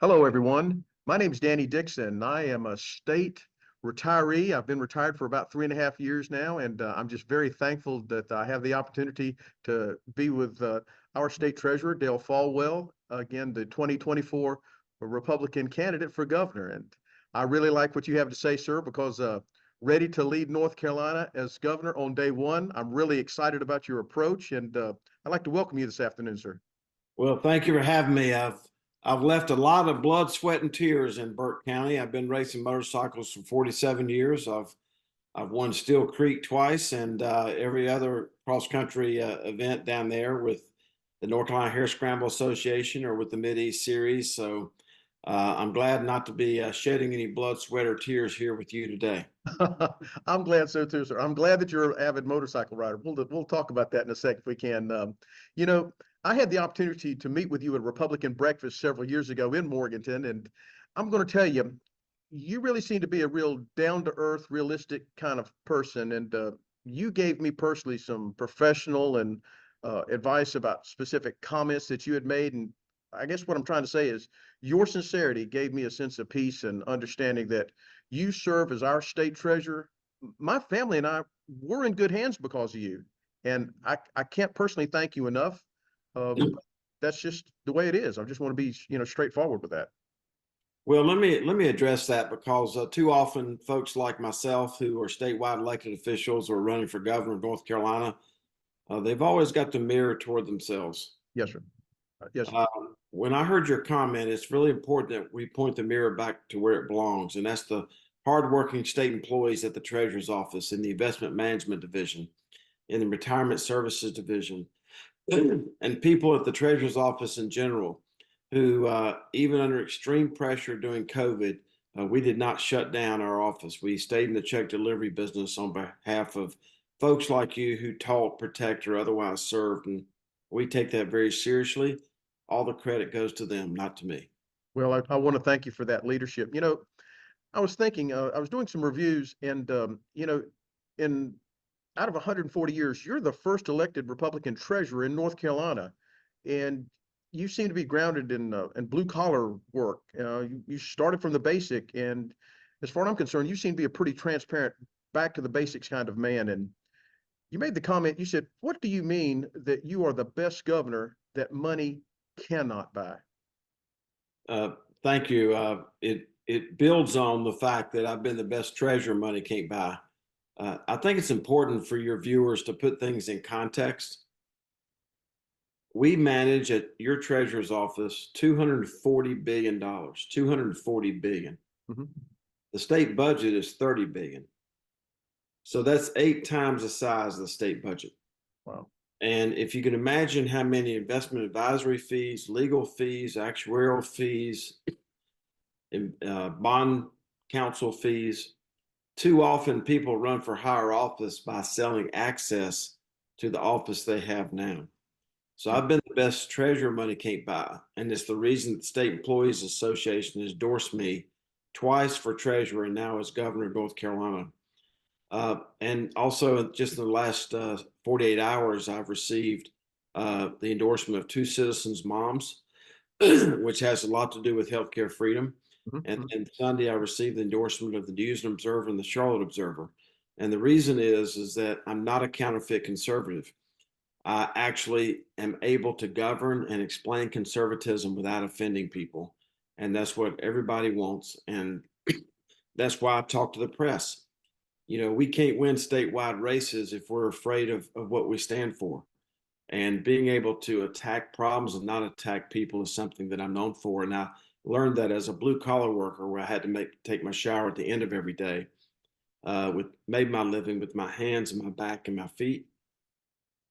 Hello, everyone. My name is Danny Dixon. I am a state retiree. I've been retired for about 3.5 years now, and I'm just very thankful that I have the opportunity to be with our state treasurer, Dale Folwell, again, the 2024 Republican candidate for governor. And I really like what you have to say, sir, because ready to lead North Carolina as governor on day one. I'm really excited about your approach, and I'd like to welcome you this afternoon, sir. Well, thank you for having me. I've left a lot of blood, sweat, and tears in Burke County. I've been racing motorcycles for 47 years. I've won Steel Creek twice and every other cross country event down there with the North Carolina Hare Scramble Association or with the Mid East Series. So I'm glad not to be shedding any blood, sweat, or tears here with you today. I'm glad so too, sir. I'm glad that you're an avid motorcycle rider. We'll talk about that in a sec if we can. You know, I had the opportunity to meet with you at a Republican breakfast several years ago in Morganton, and I'm going to tell you, you really seem to be a real down-to-earth, realistic kind of person, and you gave me personally some professional and advice about specific comments that you had made, and I guess what I'm trying to say is your sincerity gave me a sense of peace and understanding that you serve as our state treasurer. My family and I were in good hands because of you. And I can't personally thank you enough. But that's just the way it is. I just want to be, straightforward with that. Well, let me address that because too often folks like myself who are statewide elected officials or running for governor of North Carolina, they've always got to mirror toward themselves. Yes, sir. Yes, sir. When I heard your comment, it's really important that we point the mirror back to where it belongs, and that's the hardworking state employees at the Treasurer's Office, in the Investment Management Division, in the Retirement Services Division, and people at the Treasurer's Office in general who, even under extreme pressure during COVID, we did not shut down our office. We stayed in the check delivery business on behalf of folks like you who taught, protect, or otherwise served. And we take that very seriously. All the credit goes to them, not to me. Well, I want to thank you for that leadership. I was thinking, I was doing some reviews, and in out of 140 years, you're the first elected Republican treasurer in North Carolina, and you seem to be grounded in blue collar work. You started from the basic, and as far as I'm concerned, you seem to be a pretty transparent, back to the basics kind of man. And you made the comment. You said, "What do you mean that you are the best governor that money cannot buy?" Uh, Thank you. It builds on the fact that I've been the best treasurer money can't buy. I think it's important for your viewers to put things in context. We manage at your treasurer's office $240 billion, 240 billion. Mhm. The state budget is 30 billion. So that's 8 times the size of the state budget. Wow. And if you can imagine how many investment advisory fees, legal fees, actuarial fees, and bond counsel fees, too often people run for higher office by selling access to the office they have now. So I've been the best treasurer money can't buy. And it's the reason the State Employees Association has endorsed me twice for treasurer and now as governor of North Carolina. And also just in the last 48 hours, I've received the endorsement of two citizens' moms, which has a lot to do with healthcare freedom. Mhm, And mhm. then Sunday, I received the endorsement of the News and Observer and the Charlotte Observer. And the reason is that I'm not a counterfeit conservative. I actually am able to govern and explain conservatism without offending people. And that's what everybody wants. And that's why I talk to the press. We can't win statewide races if we're afraid of what we stand for. And being able to attack problems and not attack people is something that I'm known for. And I learned that as a blue collar worker, where I had to take my shower at the end of every day, made my living with my hands and my back and my feet.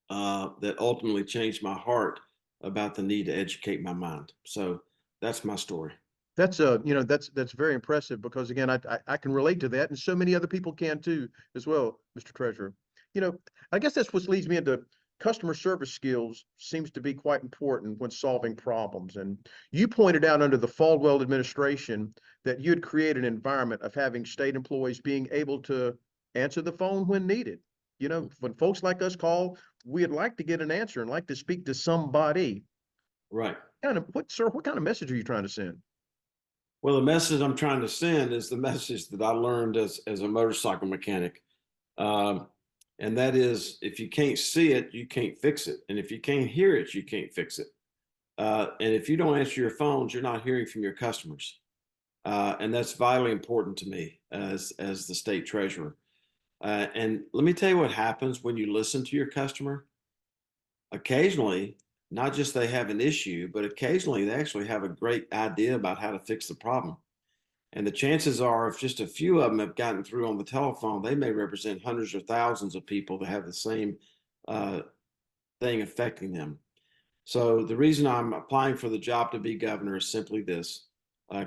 That ultimately changed my heart about the need to educate my mind. So that's my story. That's very impressive because again, I can relate to that, and so many other people can too as well, Mr. Treasurer. You know, I guess that's what leads me into customer service skills seems to be quite important when solving problems. And you pointed out under the Folwell administration that you had created an environment of having state employees being able to answer the phone when needed. When folks like us call, we'd like to get an answer and like to speak to somebody. Right. What kind of message are you trying to send? Well, the message I'm trying to send is the message that I learned as a motorcycle mechanic. Um, and that is, if you can't see it, you can't fix it. And if you can't hear it, you can't fix it. And if you don't answer your phones, you're not hearing from your customers. And that's vitally important to me as the state treasurer. And let me tell you what happens when you listen to your customer. Occasionally, not just they have an issue, but occasionally they actually have a great idea about how to fix the problem. And the chances are, if just a few of them have gotten through on the telephone, they may represent hundreds or thousands of people that have the same uh, thing affecting them. So the reason I'm applying for the job to be governor is simply this.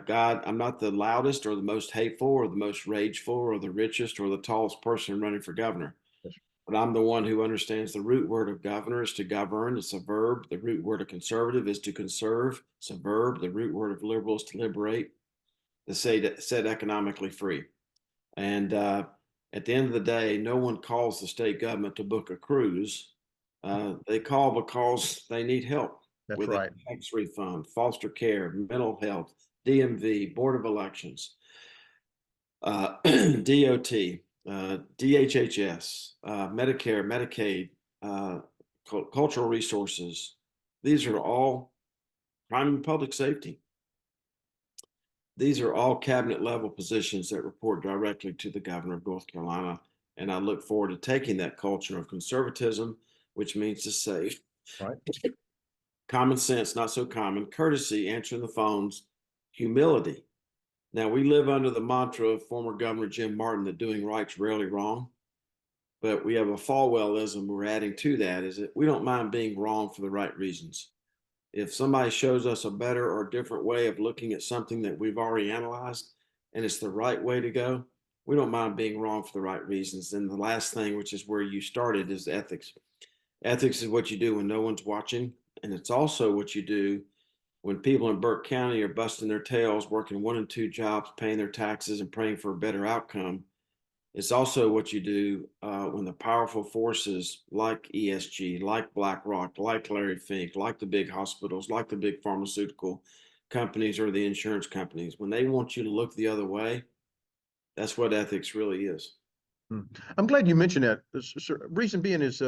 God, I'm not the loudest or the most hateful or the most rageful or the richest or the tallest person running for governor, Yes, but I'm the one who understands the root word of governor is to govern. It's a verb. The root word of conservative is to conserve. It's a verb. The root word of liberal is to liberate. The set economically free. And at the end of the day, no one calls the state government to book a cruise. They call because they need help that's with a right. tax refund, foster care, mental health, DMV, Board of Elections, DOT, DHHS, Medicare, Medicaid, cultural resources. These are all crime and public safety. These are all cabinet level positions that report directly to the governor of North Carolina. And I look forward to taking that culture of conservatism, which means to say Right. common sense, not so common, courtesy, answering the phones, humility. Now, we live under the mantra of former Governor Jim Martin that doing right's rarely wrong. But we have a Folwellism we're adding to that is that we don't mind being wrong for the right reasons. If somebody shows us a better or different way of looking at something that we've already analyzed and it's the right way to go, we don't mind being wrong for the right reasons. And the last thing, which is where you started, is ethics. Ethics is what you do when no one's watching. And it's also what you do when people in Burke County are busting their tails, working 1 and 2 jobs, paying their taxes, and praying for a better outcome. It's also what you do when the powerful forces like ESG, like BlackRock, like Larry Fink, like the big hospitals, like the big pharmaceutical companies or the insurance companies, when they want you to look the other way, that's what ethics really is. Mm. I'm glad you mentioned that. Reason being is,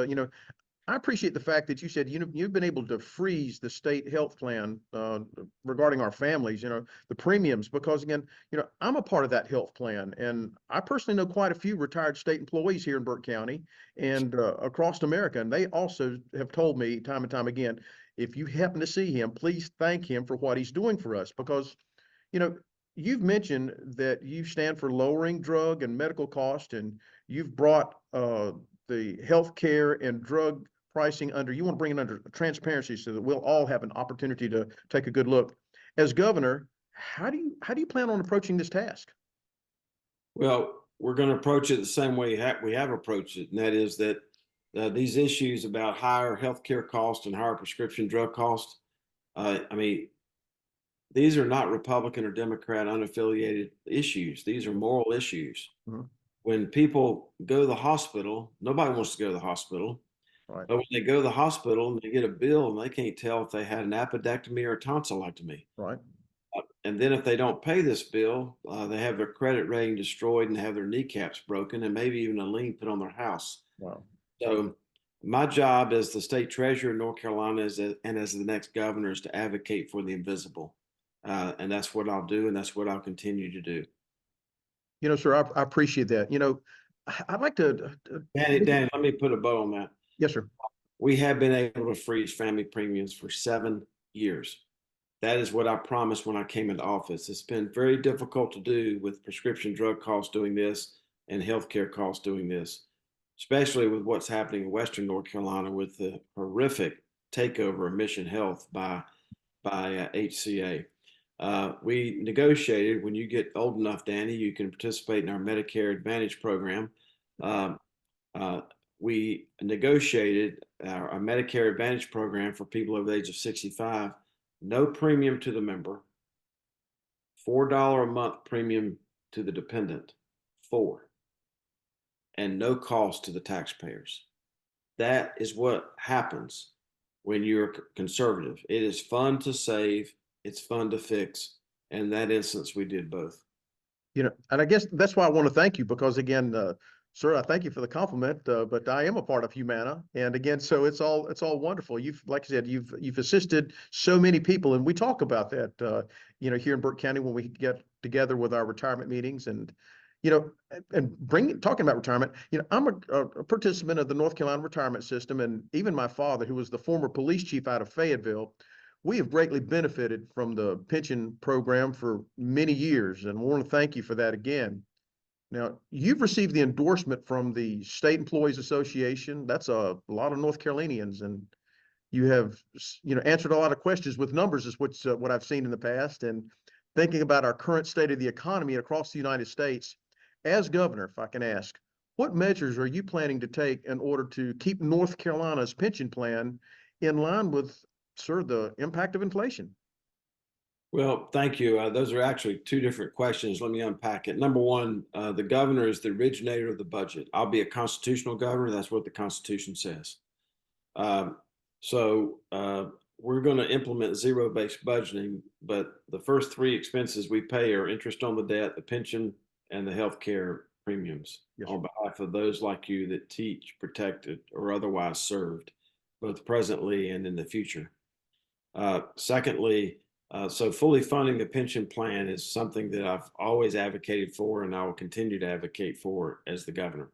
I appreciate the fact that you said you've been able to freeze the state health plan regarding our families, the premiums, because again, I'm a part of that health plan, and I personally know quite a few retired state employees here in Burke County and across America, and they also have told me time and time again, if you happen to see him, please thank him for what he's doing for us, because you know, you've mentioned that you stand for lowering drug and medical cost, and you've brought the healthcare and drug pricing under, you want to bring it under transparency so that we'll all have an opportunity to take a good look. As governor, how do you plan on approaching this task? Well, we're going to approach it the same way we have approached it, and that is that these issues about higher healthcare costs and higher prescription drug costs, I mean, these are not Republican or Democrat unaffiliated issues. These are moral issues. Mhm. When people go to the hospital, nobody wants to go to the hospital. Right, But when they go to the hospital and they get a bill and they can't tell if they had an appendectomy or a tonsillectomy. right. And then if they don't pay this bill, they have their credit rating destroyed and have their kneecaps broken and maybe even a lien put on their house. Wow. So my job as the state treasurer in North Carolina and as the next governor is to advocate for the invisible. And that's what I'll do, and that's what I'll continue to do. Sir, I appreciate that. I'd like to, Danny, let me put a bow on that. yes, sir. We have been able to freeze family premiums for 7 years. That is what I promised when I came into office. It's been very difficult to do with prescription drug costs doing this and healthcare costs doing this, especially with what's happening in Western North Carolina with the horrific takeover of Mission Health by HCA. We negotiated. When you get old enough, Danny, you can participate in our Medicare Advantage program. Um, uh, we negotiated a Medicare Advantage program for people over the age of 65, no premium to the member, $4 a month premium to the dependent, four, and no cost to the taxpayers. That is what happens when you're conservative. It is fun to save, it's fun to fix, in that instance, we did both. And I guess that's why I want to thank you because again, sir, I thank you for the compliment, but I am a part of Humana. And again, so it's all wonderful. Like I said, you've assisted so many people. And we talk about that, here in Burke County when we get together with our retirement meetings and talking about retirement, I'm a participant of the North Carolina retirement system. And even my father, who was the former police chief out of Fayetteville, we have greatly benefited from the pension program for many years, and we want to thank you for that again. Now, you've received the endorsement from the State Employees Association. That's a lot of North Carolinians, and you have, answered a lot of questions with numbers, is what I've seen in the past. And thinking about our current state of the economy across the United States, as governor, if I can ask, what measures are you planning to take in order to keep North Carolina's pension plan in line with, sir, the impact of inflation? Well, thank you. Those are actually two different questions. Let me unpack it. Number one, the governor is the originator of the budget. I'll be a constitutional governor. That's what the Constitution says. Um, so we're going to implement zero-based budgeting, but the first three expenses we pay are interest on the debt, the pension, and the health care premiums. Yes, on behalf of those like you that teach, protected, or otherwise served, both presently and in the future. Secondly, so fully funding the pension plan is something that I've always advocated for, and I will continue to advocate for as the governor.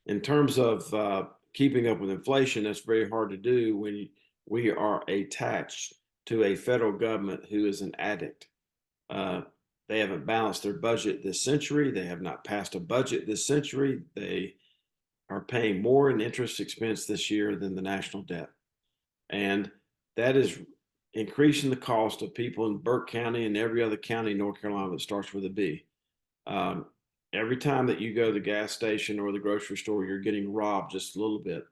In terms of keeping up with inflation, that's very hard to do when we are attached to a federal government who is an addict. They haven't balanced their budget this century. They have not passed a budget this century. They are paying more in interest expense this year than the national debt. And that is increasing the cost of people in Burke County and every other county in North Carolina that starts with a B. Every time that you go to the gas station or the grocery store, you're getting robbed just a little bit.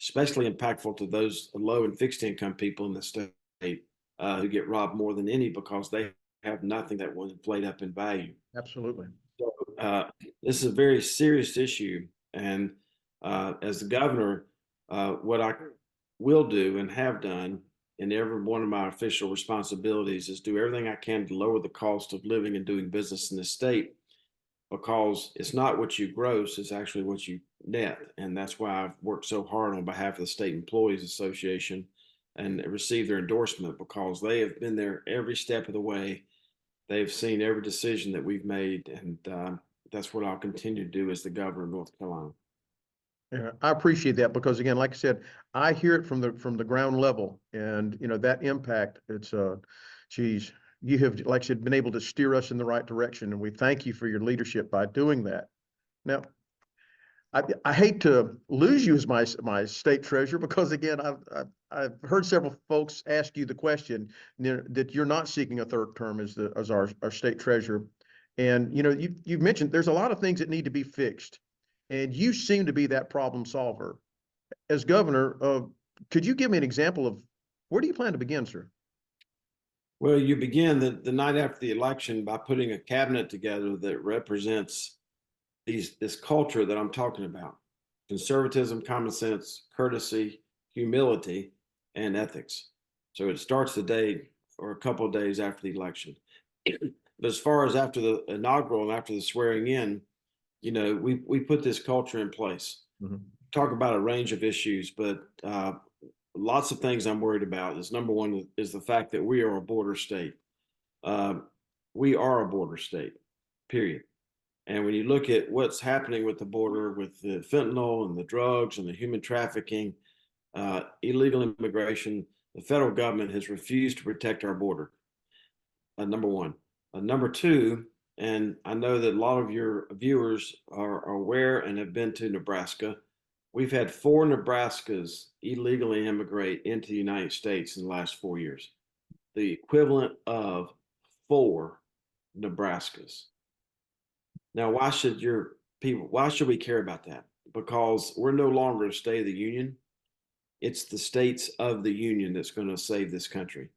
Especially impactful to those low and fixed income people in the state who get robbed more than any because they have nothing that will inflate up in value. absolutely. So this is a very serious issue. And as the governor, what I will do and have done in every one of my official responsibilities is do everything I can to lower the cost of living and doing business in this state, because it's not what you gross, it's actually what you net. And that's why I've worked so hard on behalf of the State Employees Association and received their endorsement, because they have been there every step of the way. They've seen every decision that we've made, and that's what I'll continue to do as the governor of North Carolina. Yeah, I appreciate that because again, like I said, I hear it from the ground level, and that impact. It's geez, you have, like I said, been able to steer us in the right direction, and we thank you for your leadership by doing that. Now, I hate to lose you as my state treasurer because again, I've heard several folks ask you the question, that you're not seeking a third term as our state treasurer, and you've mentioned there's a lot of things that need to be fixed. And you seem to be that problem solver. As governor, could you give me an example of where do you plan to begin, sir? Well, you begin the night after the election by putting a cabinet together that represents this culture that I'm talking about: conservatism, common sense, courtesy, humility, and ethics. So it starts the day or a couple of days after the election. But as far as after the inaugural and after the swearing in, we put this culture in place. Mhm. Talk about a range of issues, but lots of things I'm worried about is, number one is the fact that we are a border state. Uh, we are a border state, period. And when you look at what's happening with the border, with the fentanyl and the drugs and the human trafficking, illegal immigration, the federal government has refused to protect our border. Number one. Number two, and I know that a lot of your viewers are aware and have been to Nebraska. We've had 4 Nebraskas illegally immigrate into the United States in the last 4 years, the equivalent of 4 Nebraskas. Now, why should we care about that? Because we're no longer a state of the union. It's the states of the union that's going to save this country.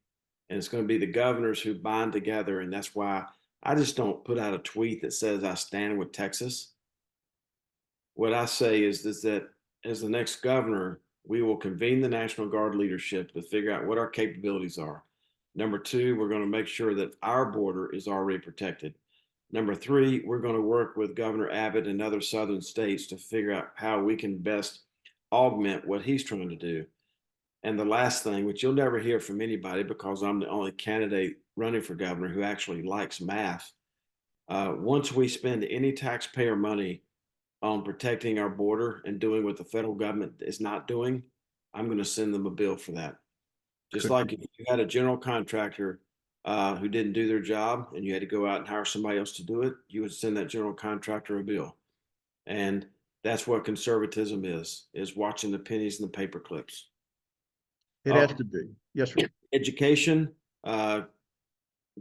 And it's going to be the governors who bind together. And that's why I just don't put out a tweet that says I stand with Texas. What I say is that as the next governor, we will convene the National Guard leadership to figure out what our capabilities are. Number two, we're going to make sure that our border is already protected. Number three, we're going to work with Governor Abbott and other southern states to figure out how we can best augment what he's trying to do. And the last thing, which you'll never hear from anybody because I'm the only candidate running for governor who actually likes math. Once we spend any taxpayer money on protecting our border and doing what the federal government is not doing, I'm going to send them a bill for that. Just Good. like if you had a general contractor who didn't do their job and you had to go out and hire somebody else to do it, you would send that general contractor a bill. And that's what conservatism is watching the pennies and the paper clips. It has to be. Yes, sir. Education,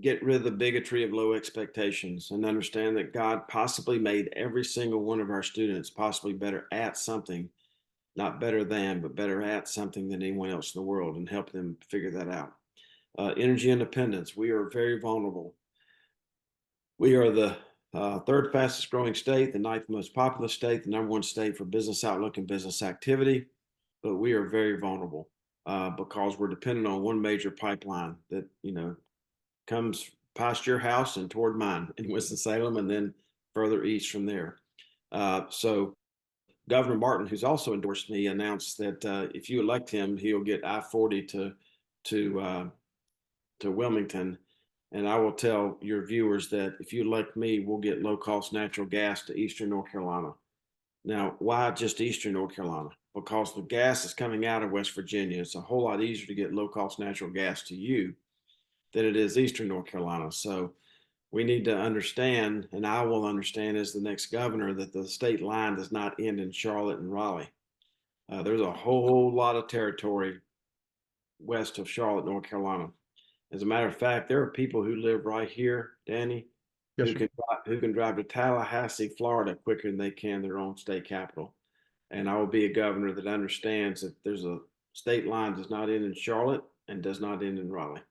get rid of the bigotry of low expectations and understand that God possibly made every single one of our students possibly better at something, not better than, but better at something than anyone else in the world, and help them figure that out. Energy independence. We are very vulnerable. We are the third fastest growing state, the ninth most populous state, the number one state for business outlook and business activity, but we are very vulnerable because we're dependent on one major pipeline that, comes past your house and toward mine in Winston-Salem and then further east from there. So Governor Martin, who's also endorsed me, announced that if you elect him, he'll get I-40 to Wilmington. And I will tell your viewers that if you elect me, we'll get low-cost natural gas to eastern North Carolina. Now, why just eastern North Carolina? Because the gas is coming out of West Virginia. It's a whole lot easier to get low-cost natural gas to you than it is eastern North Carolina. So we need to understand, and I will understand as the next governor, that the state line does not end in Charlotte and Raleigh. There's a whole lot of territory west of Charlotte, North Carolina. As a matter of fact, there are people who live right here, Danny, Yes, who sir. can drive to Tallahassee, Florida quicker than they can their own state capital. And I will be a governor that understands that there's a state line does not end in Charlotte and does not end in Raleigh.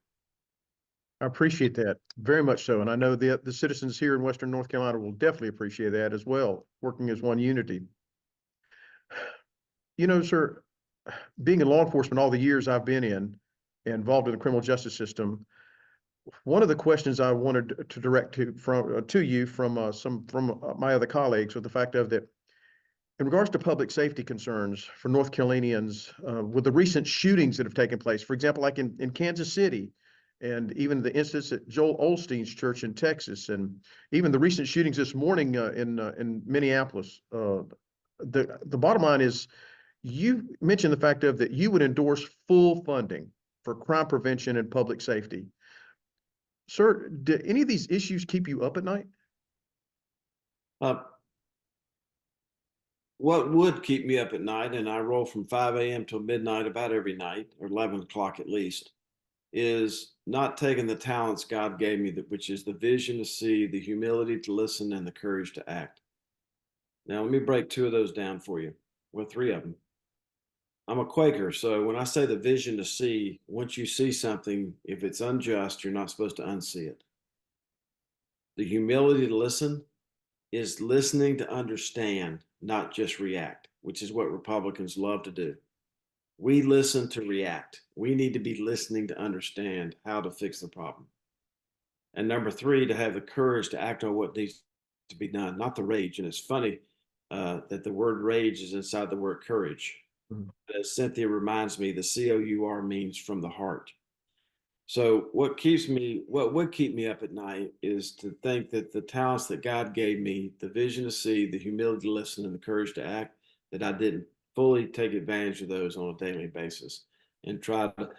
I appreciate that very much so. And I know the citizens here in Western North Carolina will definitely appreciate that as well, working as one unity. Sir, being in law enforcement all the years I've been in, involved in the criminal justice system, one of the questions I wanted to direct to you from my other colleagues was the fact of that in regards to public safety concerns for North Carolinians, with the recent shootings that have taken place, for example, like in Kansas City, and even the instance at Joel Osteen's church in Texas, and even the recent shootings this morning in Minneapolis. The bottom line is, you mentioned the fact of that you would endorse full funding for crime prevention and public safety. Sir, do any of these issues keep you up at night? What would keep me up at night, and I roll from 5 a.m. till midnight about every night, or 11 o'clock at least, is not taking the talents God gave me, which is the vision to see, the humility to listen, and the courage to act. Now, let me break two of those down for you, well, three of them. I'm a Quaker, so when I say the vision to see, once you see something, if it's unjust, you're not supposed to unsee it. The humility to listen is listening to understand, not just react, which is what Republicans love to do. We listen to react. We need to be listening to understand how to fix the problem. And number three, to have the courage to act on what needs to be done, not the rage. And it's funny that the word rage is inside the word courage. Mhm. As Cynthia reminds me, the COUR means from the heart. So what would keep me up at night is to think that the talents that God gave me, the vision to see, the humility to listen, and the courage to act, that I didn't fully take advantage of those on a daily basis and try to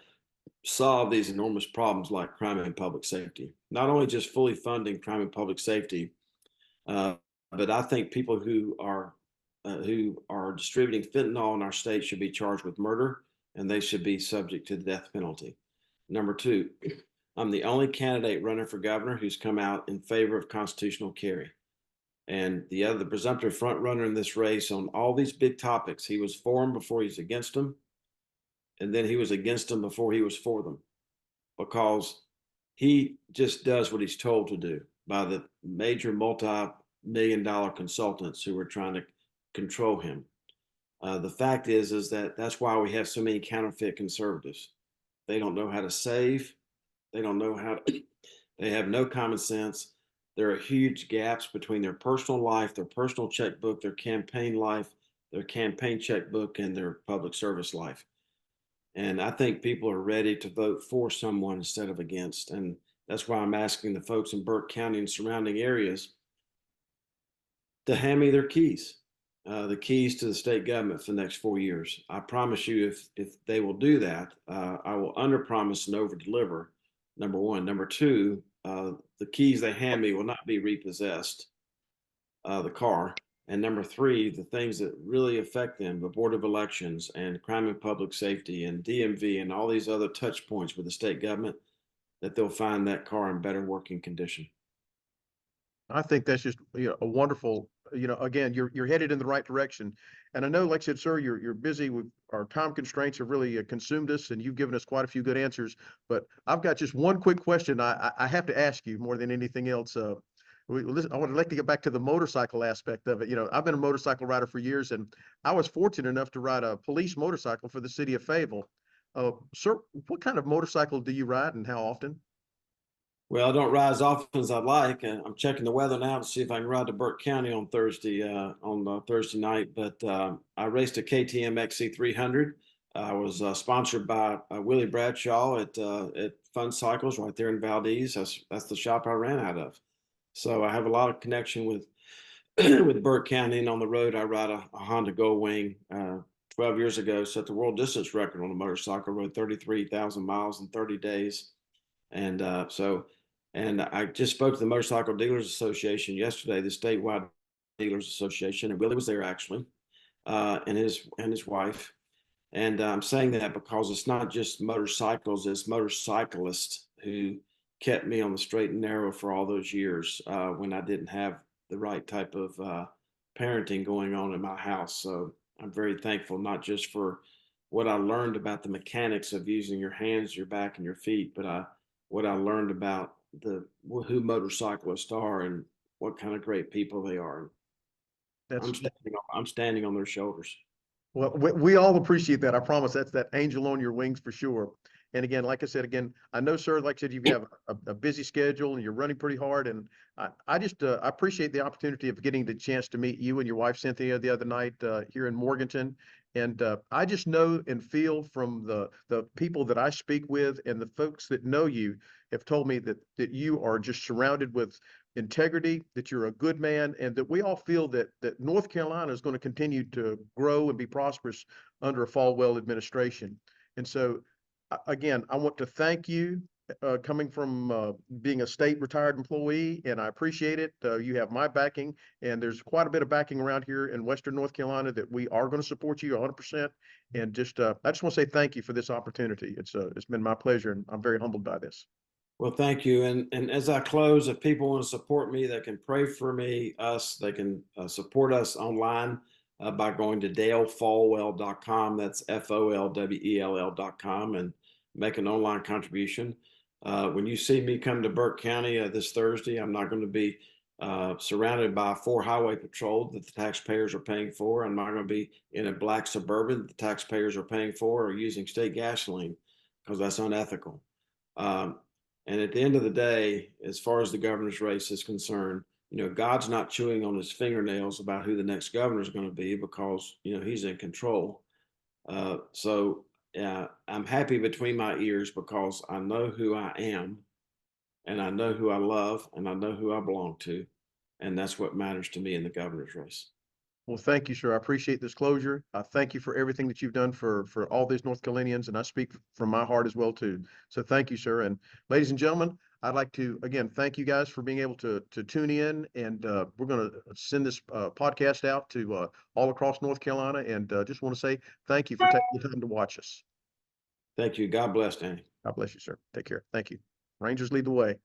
solve these enormous problems like crime and public safety. Not only just fully funding crime and public safety, but I think people who are distributing fentanyl in our state should be charged with murder, and they should be subject to the death penalty. Number two, I'm the only candidate running for governor who's come out in favor of constitutional carry. And the presumptive front runner in this race on all these big topics, he was for them before he was against them. And then he was against them before he was for them, because he just does what he's told to do by the major multi-million-dollar consultants who are trying to control him. The fact is that that's why we have so many counterfeit conservatives. They don't know how to save. They don't know how to, they have no common sense. There are huge gaps between their personal life, their personal checkbook, their campaign life, their campaign checkbook, and their public service life. And I think people are ready to vote for someone instead of against. And that's why I'm asking the folks in Burke County and surrounding areas to hand me their keys, the keys to the state government for the next 4 years. I promise you, if they will do that, I will under promise and over deliver. Number one. Number two, the keys they hand me will not be repossessed, the car. And number three, the things that really affect them, the Board of Elections and crime and public safety and DMV and all these other touch points with the state government, that they'll find that car in better working condition. I think that's just, a wonderful, again, you're headed in the right direction. And I know, like I said, sir, you're busy with our time constraints have really consumed us, and you've given us quite a few good answers. But I've got just one quick question I have to ask you more than anything else. I would like to get back to the motorcycle aspect of it. I've been a motorcycle rider for years, and I was fortunate enough to ride a police motorcycle for the city of Fayetteville. Sir, what kind of motorcycle do you ride, and how often? Well, I don't ride as often as I'd like. I'm checking the weather now to see if I can ride to Burke County on Thursday night. But I raced a KTM XC300. I was sponsored by Willie Bradshaw at Fun Cycles right there in Valdez. That's the shop I ran out of. So I have a lot of connection with with Burke County. And on the road, I ride a Honda Goldwing. 12 years ago, set the world distance record on a motorcycle. Rode 33,000 miles in 30 days. And and I just spoke to the Motorcycle Dealers Association yesterday, the statewide dealers association, and Willie was there actually, and his wife. And I'm saying that because it's not just motorcycles, it's motorcyclists who kept me on the straight and narrow for all those years when I didn't have the right type of parenting going on in my house. So I'm very thankful, not just for what I learned about the mechanics of using your hands, your back, and your feet, but what I learned about who motorcyclists are and what kind of great people they are. That's I'm standing on their shoulders. Well, we all appreciate that. I promise that's that angel on your wings for sure. And again, like I said, I know, sir, like I said, you have a busy schedule and you're running pretty hard. And I just I appreciate the opportunity of getting the chance to meet you and your wife, Cynthia, the other night here in Morganton. And I just know and feel from the people that I speak with and the folks that know you have told me that you are just surrounded with integrity, that you're a good man, and that we all feel that North Carolina is going to continue to grow and be prosperous under a Folwell administration. And so, again, I want to thank you coming from being a state retired employee, and I appreciate it. You have my backing, and there's quite a bit of backing around here in Western North Carolina that we are going to support you 100%. And just, I just want to say thank you for this opportunity. It's been my pleasure, and I'm very humbled by this. Well, thank you. And as I close, if people want to support me, they can pray for me, they can support us online by going to dalefolwell.com. That's FOLWELL.com and make an online contribution. When you see me come to Burke County this Thursday, I'm not going to be surrounded by 4 highway patrol that the taxpayers are paying for. I'm not going to be in a black Suburban that the taxpayers are paying for or using state gasoline because that's unethical. And at the end of the day, as far as the governor's race is concerned, God's not chewing on his fingernails about who the next governor is going to be because, he's in control. So I'm happy between my ears because I know who I am and I know who I love and I know who I belong to. And that's what matters to me in the governor's race. Well, thank you, sir. I appreciate this closure. I thank you for everything that you've done for all these North Carolinians, and I speak from my heart as well too. So thank you, sir. And ladies and gentlemen, I'd like to again thank you guys for being able to tune in, and we're going to send this podcast out to all across North Carolina, and just want to say thank you for taking the time to watch us. Thank you. God bless, Danny. God bless you, sir. Take care. Thank you. Rangers lead the way.